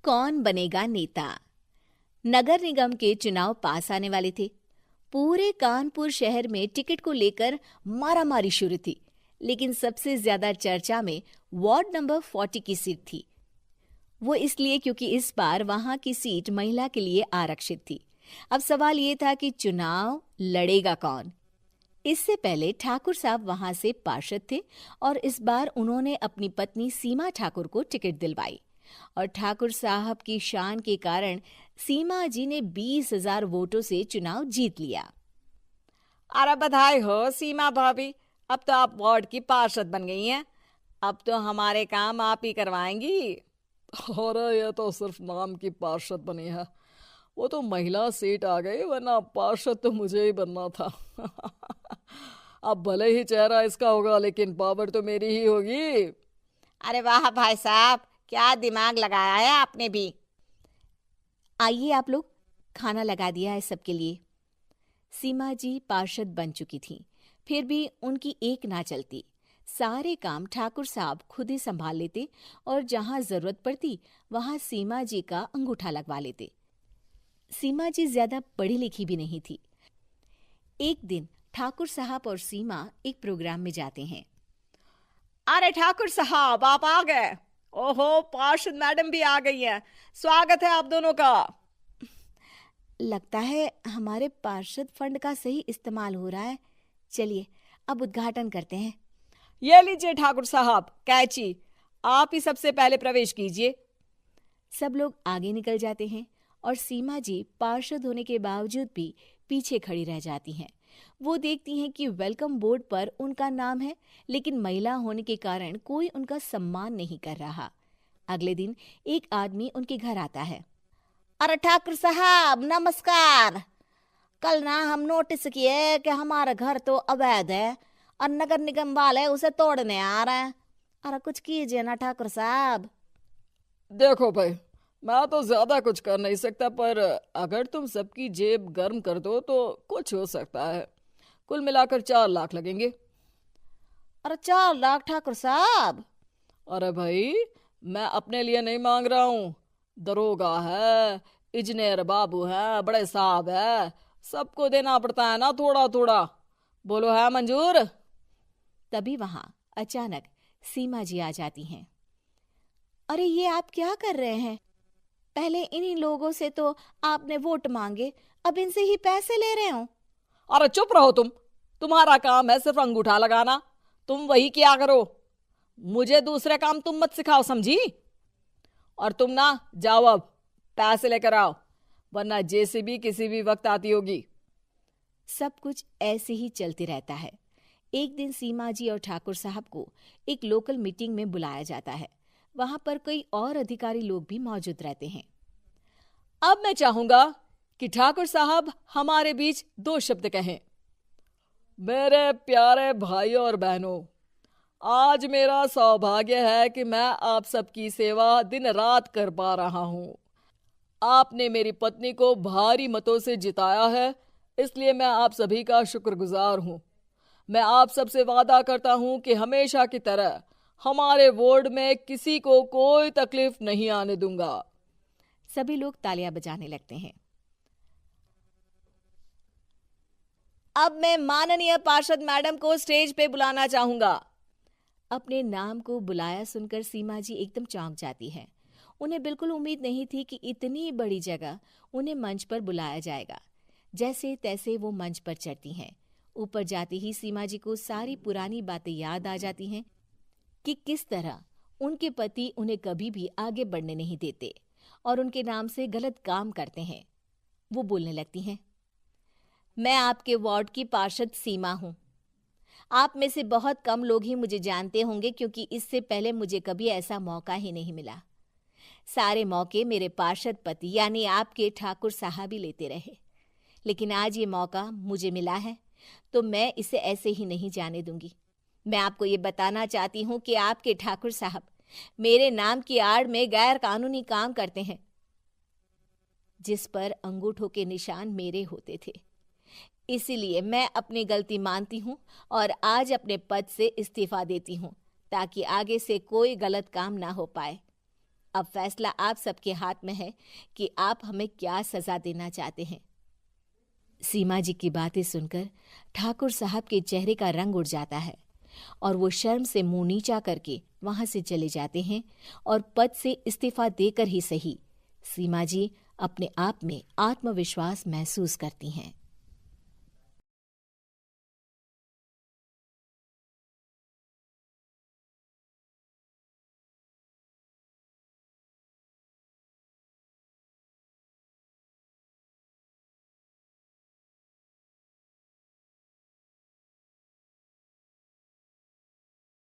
कौन बनेगा नेता। नगर निगम के चुनाव पास आने वाले थे। पूरे कानपुर शहर में टिकट को लेकर मारामारी शुरू थी, लेकिन सबसे ज्यादा चर्चा में वार्ड नंबर 40 की सीट थी। वो इसलिए क्योंकि इस बार वहां की सीट महिला के लिए आरक्षित थी। अब सवाल ये था कि चुनाव लड़ेगा कौन। इससे पहले ठाकुर साहब वहां से पार्षद थे और इस बार उन्होंने अपनी पत्नी सीमा ठाकुर को टिकट दिलवाई और ठाकुर साहब की शान के कारण सीमा जी ने 20,000 वोटों से चुनाव जीत लिया। अरे बधाई हो सीमा भाभी, अब तो आप वार्ड की पार्षद बन गई हैं। अब तो हमारे काम आप ही करवाएंगी। अरे ये तो सिर्फ नाम की पार्षद बनी है, वो तो महिला सीट आ गई, वरना पार्षद तो मुझे ही बनना था। अब भले ही चेहरा इसका होगा, लेकिन पावर तो मेरी ही होगी। अरे वाह भाई साहब, क्या दिमाग लगाया है आपने भी। आइए आप लोग, खाना लगा दिया है सबके लिए। सीमा जी पार्षद बन चुकी थीं, फिर भी उनकी एक ना चलती। सारे काम ठाकुर साहब खुद ही संभाल लेते और जहां जरूरत पड़ती वहां सीमा जी का अंगूठा लगवा लेते। सीमा जी ज्यादा पढ़ी लिखी भी नहीं थी। एक दिन ठाकुर साहब और सीमा एक प्रोग्राम में जाते हैं। अरे ठाकुर साहब, आप आ गए। ओहो, पार्षद मैडम भी आ गई हैं। स्वागत है आप दोनों का। लगता है हमारे पार्षद फंड का सही इस्तेमाल हो रहा है। चलिए अब उद्घाटन करते हैं। ये लीजिए ठाकुर साहब कैची, आप ही सबसे पहले प्रवेश कीजिए। सब लोग आगे निकल जाते हैं और सीमा जी पार्षद होने के बावजूद भी पीछे खड़ी रह जाती हैं। वो देखती हैं कि वेलकम बोर्ड पर उनका नाम है, लेकिन महिला होने के कारण कोई उनका सम्मान नहीं कर रहा। अगले दिन एक आदमी उनके घर आता है। अरे ठाकुर साहब नमस्कार। कल ना हम नोटिस किए कि हमारा घर तो अवैध है और नगर निगम वाले उसे तोड़ने आ रहे हैं। अरे कुछ कीजिए ना ठाकुर साहब। देखो भाई, मैं तो ज्यादा कुछ कर नहीं सकता, पर अगर तुम सबकी जेब गर्म कर दो तो कुछ हो सकता है। कुल मिलाकर 4 लाख लगेंगे। अरे 4 लाख ठाकुर साहब? अरे भाई, मैं अपने लिए नहीं मांग रहा हूँ। दरोगा है, इंजीनियर बाबू है, बड़े साहब है, सबको देना पड़ता है ना थोड़ा थोड़ा। बोलो है मंजूर? तभी वहां अचानक सीमा जी आ जाती हैं। अरे ये आप क्या कर रहे हैं? पहले इन्हीं लोगों से तो आपने वोट मांगे, अब इनसे ही पैसे ले रहे हो। अरे चुप रहो तुम, तुम्हारा काम है सिर्फ अंगूठा लगाना, तुम वही किया करो। मुझे दूसरे काम तुम मत सिखाओ, समझी? और तुम ना जाओ, अब पैसे लेकर आओ, वरना जेसीबी किसी भी वक्त आती होगी। सब कुछ ऐसे ही चलते रहता है। एक दिन सीमा जी और ठाकुर साहब को एक लोकल मीटिंग में बुलाया जाता है। वहां पर कई और अधिकारी लोग भी मौजूद रहते हैं। अब मैं चाहूंगा कि ठाकुर साहब हमारे बीच 2 शब्द कहें। मेरे प्यारे भाइयों और बहनों, आज मेरा सौभाग्य है कि मैं आप सबकी सेवा दिन रात कर पा रहा हूं। आपने मेरी पत्नी को भारी मतों से जिताया है, इसलिए मैं आप सभी का शुक्रगुजार हूं। मैं आप सबसे वादा करता हूं कि हमेशा की तरह हमारे वार्ड में किसी को कोई तकलीफ नहीं आने दूंगा। सभी लोग तालियां बजाने लगते हैं। अब मैं माननीय पार्षद मैडम को स्टेज पे बुलाना चाहूंगा। अपने नाम को बुलाया सुनकर सीमा जी एकदम चौंक जाती है। उन्हें बिल्कुल उम्मीद नहीं थी कि इतनी बड़ी जगह उन्हें मंच पर बुलाया जाएगा। जैसे तैसे वो मंच पर चढ़ती हैं। ऊपर जाते ही सीमा जी को सारी पुरानी बातें याद आ जाती हैं कि किस तरह उनके पति उन्हें कभी भी आगे बढ़ने नहीं देते और उनके नाम से गलत काम करते हैं। वो बोलने लगती हैं। मैं आपके वार्ड की पार्षद सीमा हूं। आप में से बहुत कम लोग ही मुझे जानते होंगे, क्योंकि इससे पहले मुझे कभी ऐसा मौका ही नहीं मिला। सारे मौके मेरे पार्षद पति यानी आपके ठाकुर साहब ही लेते रहे, लेकिन आज ये मौका मुझे मिला है तो मैं इसे ऐसे ही नहीं जाने दूंगी। मैं आपको ये बताना चाहती हूँ कि आपके ठाकुर साहब मेरे नाम की आड़ में गैर कानूनी काम करते हैं, जिस पर अंगूठों के निशान मेरे होते थे। इसीलिए मैं अपनी गलती मानती हूँ और आज अपने पद से इस्तीफा देती हूँ, ताकि आगे से कोई गलत काम ना हो पाए। अब फैसला आप सबके हाथ में है कि आप हमें क्या सजा देना चाहते हैं। सीमा जी की बातें सुनकर ठाकुर साहब के चेहरे का रंग उड़ जाता है और वो शर्म से मुंह नीचा करके वहां से चले जाते हैं और पद से इस्तीफा देकर ही सही सीमा जी अपने आप में आत्मविश्वास महसूस करती हैं।